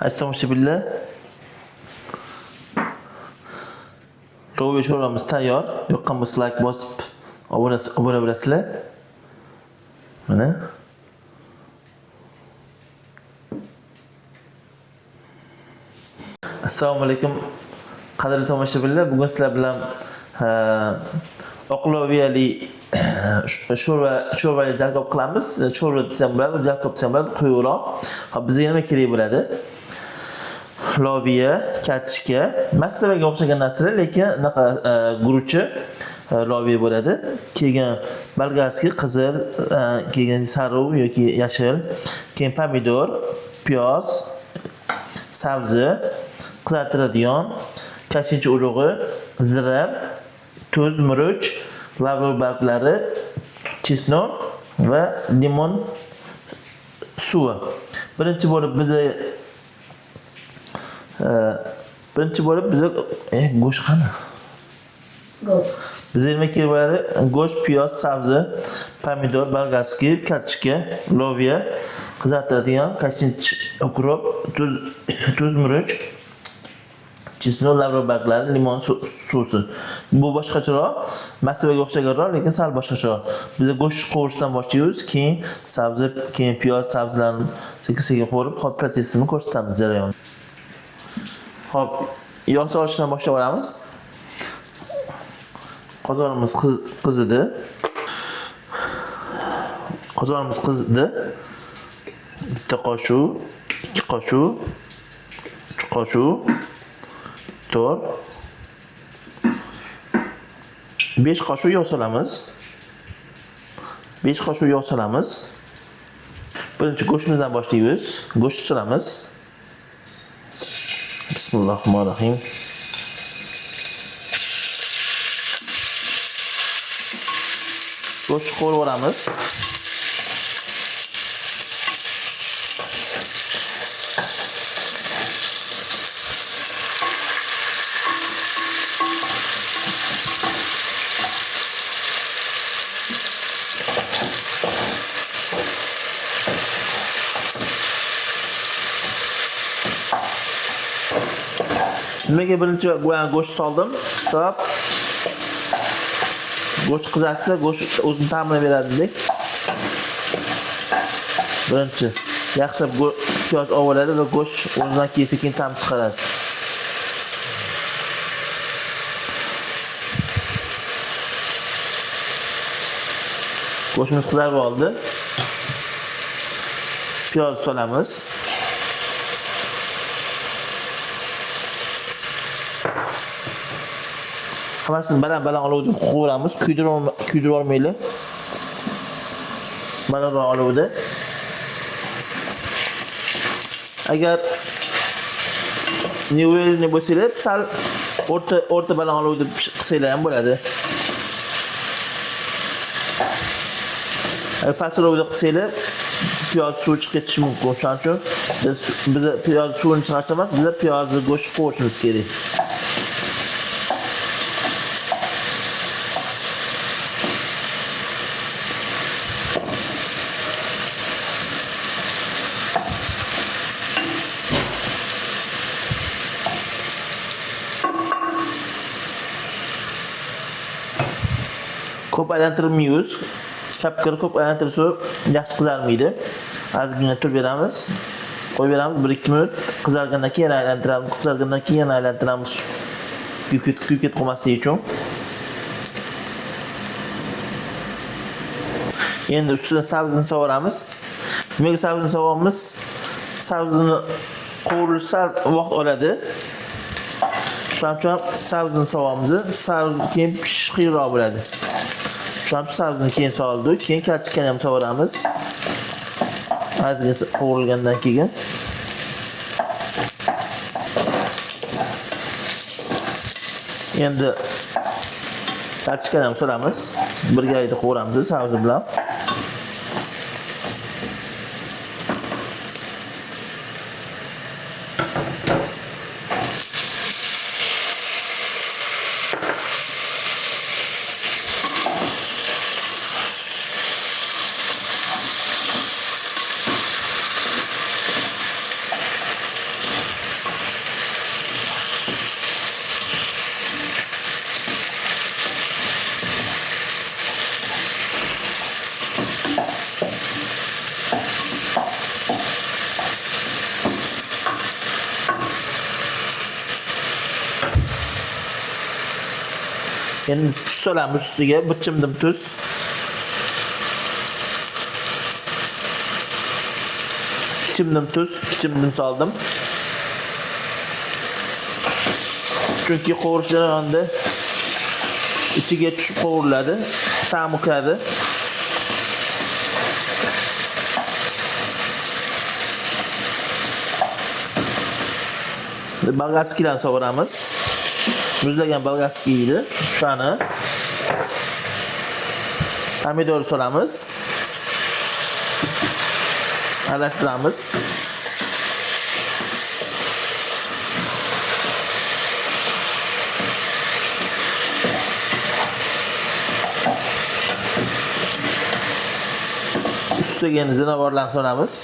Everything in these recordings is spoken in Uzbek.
Aziz tomoshabinlar, Ro'yo sho'ramiz tayyor. Yoqqan bo'lsa like bosib, obuna bo'lasizlar. Mana. Assalomu alaykum. Qadrli tomoshabinlar, bugun sizlar bilan oqloviyali sho'rva jalkob qilamiz. Sho'rva desam bo'ladi, jalkob desam bo'ladi, quyuqroq. Hop, bizga nima kerak bo'ladi? Loviya, kartoshka, maslavaga o'xshagan narsalar, lekin unaqa guruchi loviya bo'ladi. Keyin bolgarskiy qizil, keyin sariq yoki yashil, keyin pomidor, piyoz, sabzi, qizartiradigan, kashincha urug'i, zira, tuz, murch, lavrov barglari, chesnok va limon suvi. Birinchi bo'lib biza go'sht qani? Bizga nima kerak bo'ladi? Go'sht, piyoz, sabzi, pomidor, bolgarskiy, kartoshka, loviya, qizartiradigan, kashincha urug', tuz, murch, chesnok, lavrov barglari, limon suvi. Bu boshqacharoq, maslavaga o'xshaganroq, lekin sal boshqacharoq. Biz go'sht qovurishdan boshlaymiz, keyin sabzi, keyin piyoz, sabzilarni sekin-sekin qovurib, hop protsessini ko'rsatamiz jarayonni. Hop, yog' solishdan boshlab olamiz. Qozonimiz qizidi. Bitta qoshiq, 2 qoshiq, 3 qoshiq, 4, 5 qoshiq yog' solamiz. 5 qoshiq yog' solamiz. Birinchi go'shtimizdan boshlaymiz. Go'sht solamiz. Bismillahirrohmanirrohim. Go'sht qovurib olamiz. Nimaga birinchi go'sht soldim? Sabab go'sht qizarsa, go'sht o'zini ta'mini beradi deb. Birinchi yaxshilab piyoz oladi va go'sht o'zidan keyin ta'm chiqaradi. Go'shtimiz qizarib oldi. Piyoz solamiz. Hammasini baland olovda qovuramiz, kuydirib olmaylik. Balandroq olovda. Agar neverni bo'lsa, sal o'rta baland olovda qilsanglar ham bo'ladi. Agar past olovda qilsanglar, piyoz suvi chiqib ketishi mumkin. Shuning uchun biz piyoz suvini chiqartiramiz, biz piyozni go'sht qovurishimiz kerak. Ko'p aylantirmaymiz. Kapkir ko'p aylantirsa yaxshi qizarmaydi. Ozgina turib beramiz. Qo'yib beramiz 1-2 minut. Qizargandan keyin aylantiramiz. Qizargandan keyin aylantiramiz. Kuyib qolmasligi uchun. Endi ustidan sabzini sovuramiz. Nimaga sabzini sovuramiz? Sabzini qovurish sal vaqt oladi. Shuning uchun sabzini sovuramiz. Sabzi keyin pishqirroq bo'ladi. Shuning uchun sabzini keyin soldik, keyin kartoshkani ham sovuramiz. Ozgina qovurilgandan keyin endi kartoshkani ham solamiz. Birgalikda qovuramiz sabzi bilan. Endi tuz solamiz ustiga, bir chimdim tuz. Chimdim tuz, chimdim soldim. Chunki qovurish jarayonida ichiga tushib qovuriladi, ta'mi kiradi. Bolgarskidan sovuramiz. Muzlagan bolgarski edi. Shuni pomidor solamiz. Aralashtiramiz. Ustiga ziravorlarni solamiz.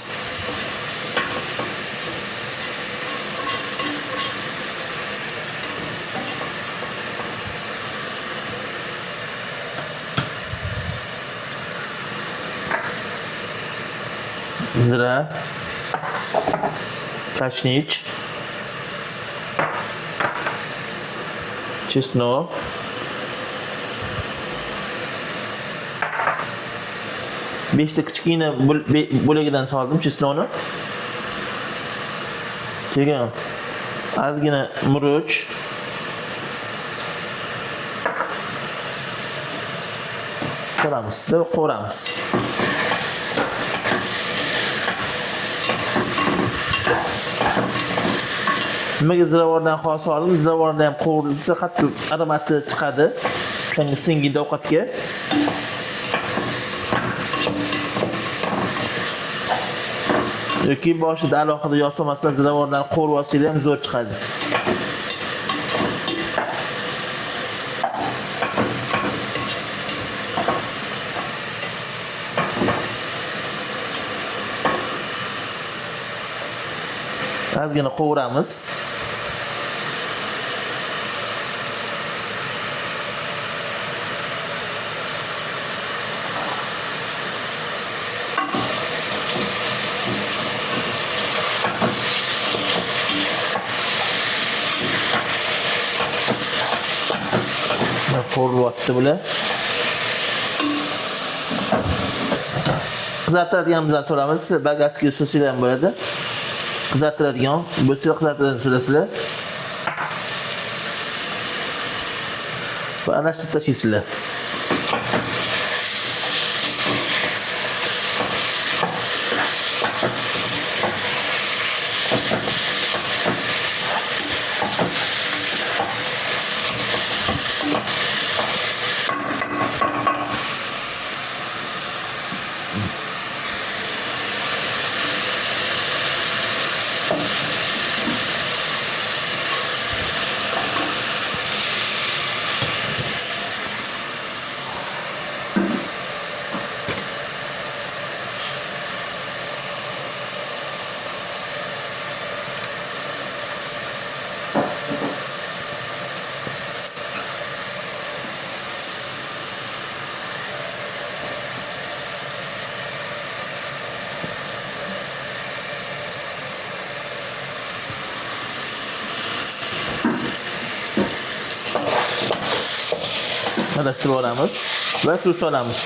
Zira, kashnich, chesnok, beshta kichkina bo'lagidan soldim chesnokni. Keyin ozgina murch, solamiz va qovuramiz. Nimaga ziravordan xos oldim? Ziravorda ham qovurilsa qattiq aromati chiqadi. Shunga singiydi ovqatga. Yoki boshida alohida yog' solmasdan ziravordan qovurib olsangiz ham zo'r chiqadi. Ozgina qovuramiz. Qovuryapti bular. Qizartiradiganimizdan so'ramiz. Bolgarskiy soslar ham bo'ladi. Qizartiradigan bo'lsa qizartiradigan so'rasizlar. Va aralashtirib tashlaysizlar. Aralashtirib olamiz va suv solamiz.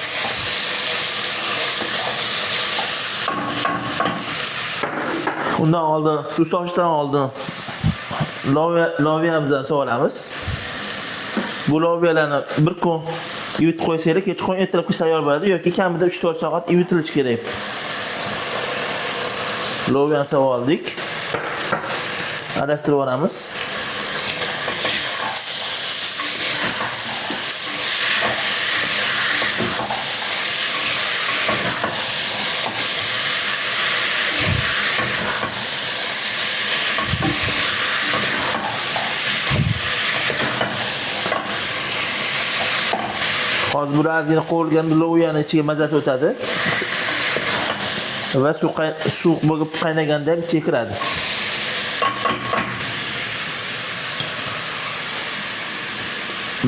Undan oldin, suv solishdan oldin loviyamizni sovuramiz. Bu loviyalarni bir kun ivitib qo'ysanglar, kechqurun ertalabki tayyor bo'ladi yoki kamida 3-4 soat ivitilishi kerak. Loviyani sovib oldik. Aralashtirib olamiz. Hozir bu ozgina qovurilgan loviyani ichiga mazasi o'tadi. Va suv bo'lib qaynaganda ham ichiga kiradi.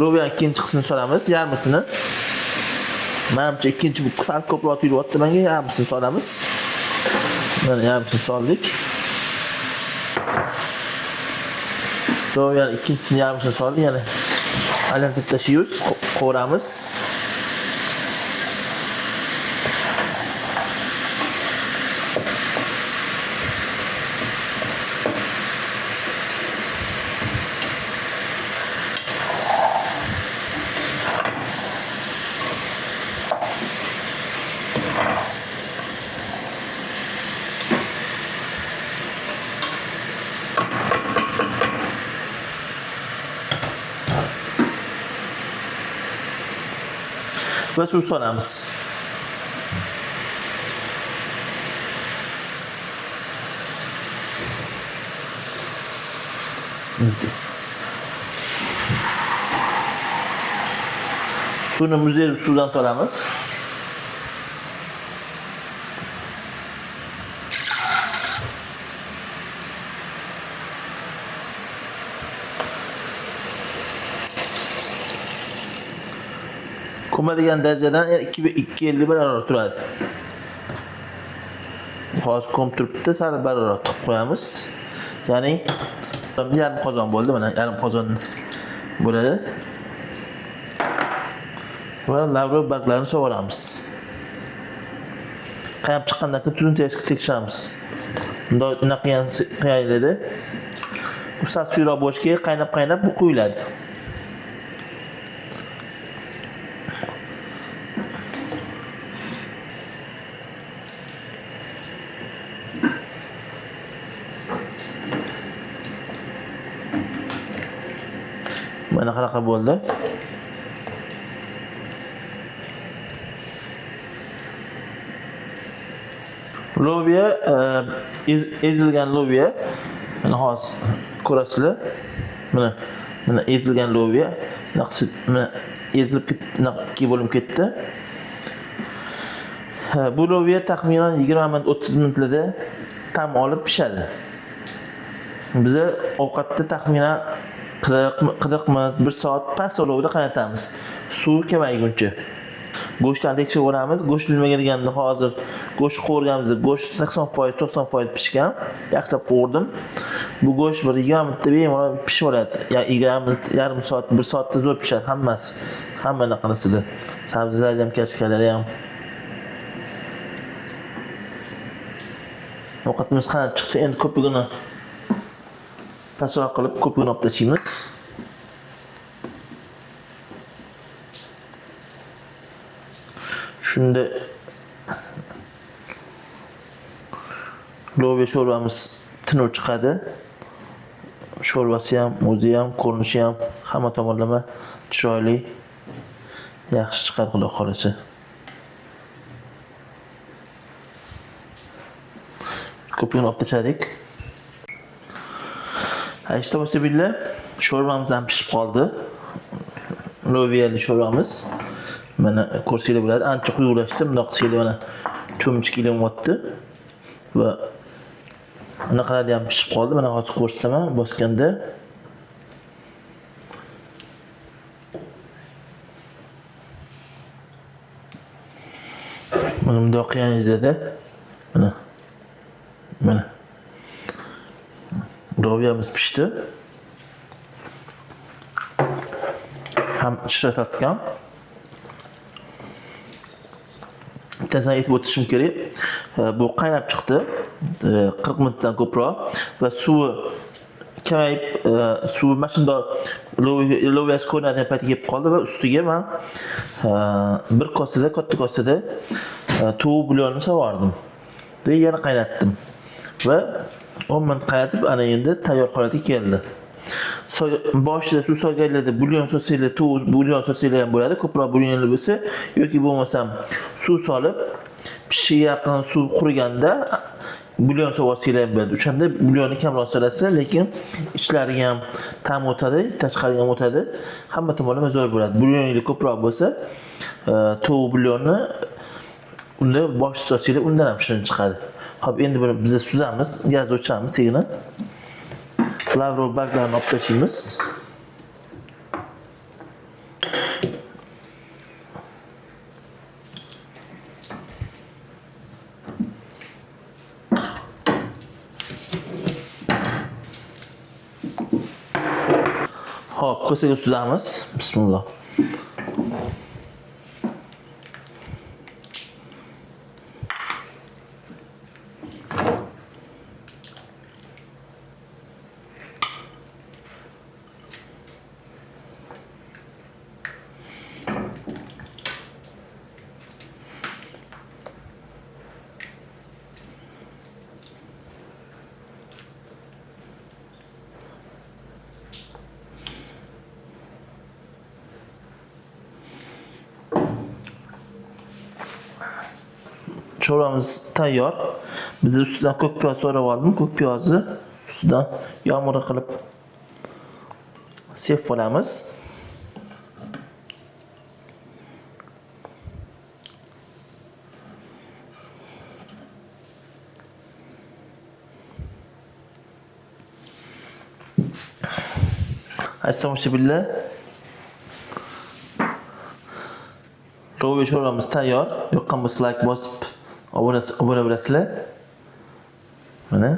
Loviyaning ikkinchi qismini solamiz, yarmisini. Menimcha ikkinchi bu ko'proq tuyulyapti, menga yarmisini solamiz. Mana yarmisini soldik. Loviyaning ikkinchisini yarmisini soldik, yana aylantirib tashlaymiz, qovuramiz. Ve suv solamiz. Suyni muzlayib suvdan solamiz. Ko'madigan darajadan 250 barobar turadi. Hozir ko'mib turibdi, sal barobar tiqib qo'yamiz. Ya'ni yarim qozon bo'ldi, mana yarim qozon bo'ladi. Va lavrov barglarini sug'oramiz. Qaynab chiqqandan keyin tuzini tekshiramiz. Bunday unaqa qayiladi. Bu sal suyroq bo'lishga qaynab bu quyiladi. Mana qanaqa bo'ldi. Loviya, ezilgan loviya. Mana hozir ko'rasizlar. Mana ezilgan loviya. Mana ezilib ikki bo'linib ketdi. Bu loviya taxminan 20 minut 30 minutlarda tam olib pishadi. Biz ovqatda taxminan 40 minut, 1 soat past olovda qaynatamiz. Suv kamayguncha. Go'shtlarni tekshiraveramiz. Go'sht bilmaganligimda hozir go'sht qovurganimizda go'sht 80%, 90% pishgan. Yaxshilab qovurdim. Bu go'sht bir 20 minutda bemalol pishib oladi. Ya 20 minut, yarim soat, 1 soatda zo'r pishadi hammasi. Hamma narsalar. Sabzilar ham, kachkalari ham. Ovqatimiz qaynab chiqdi. Endi ko'pigini pastroq qilib ko'pigini olib tashlaymiz. Shunda loviya sho'rvamiz tinib chiqadi. Sho'rvasi ham, o'zi ham, ko'rinishi ham hamma tomonlama chiroyli, yaxshi chiqadi xudo xolasa. Ko'pigini olib tashladik. Aytmoqchi billah, sho'rvamiz ham pishib qoldi. Loviyali sho'rvamiz. Mana ko'rsanglar bo'ladi, ancha quyuqlashdi. Bunday qilsanglar mana cho'mchik ilyapti va bunaqalar ham pishib qoldi. Mana hozir ko'rsataman bosganda. Mana bunday qilganingizda mana loviyamiz pishdi. Ham shira tortgan. Tezdan aytib o'tishim kerak. Bu qaynab chiqdi. 40 minutdan ko'proq va suvi kamayib, suvi mana shunday loviyasi ko'rinadigan paytga kelib qoldi va ustiga men bir kosada, katta kosada tovuq bulyonni sovardim. Va yana qaynatdim. Va 10 minut qaynatib, ana endi tayyor holatga keldi. Boshida suv solganlarda bulyon so'sanglar, tovuq bulyon so'sanglar ham bo'ladi. Ko'proq bulyonli bo'lsa yoki bo'lmasam suv solib pishishiga yaqin suv quriganda bulyon so'rsanglar ham bo'ladi. O'shanda bulyonni kamroq solasizlar, lekin ichlariga ham ta'm o'tadi, tashqariga ham o'tadi. Hamma tomonlama zo'r bo'ladi. Bulyonli ko'proq bo'lsa, tovuq bulyonni unda bosh so'sanglar undan ham shirin chiqadi. Xo'p, endi buni biz suzamiz, gazni o'chiramiz tegini. Lavrov barglarini olib tashlaymiz. Hop, ko'saga suzamiz. Bismillah. Çorbamız tayyor. Biz üstünden ko'k piyoz so'rab oldim. Ko'k piyozni ustidan yomg'ir qilib sepib olamiz. Aziz tomoshabinlar, loviya çorbamiz tayyor. Yoqqan bo'lsa like bosib, obuna bo'lasizlar. Mana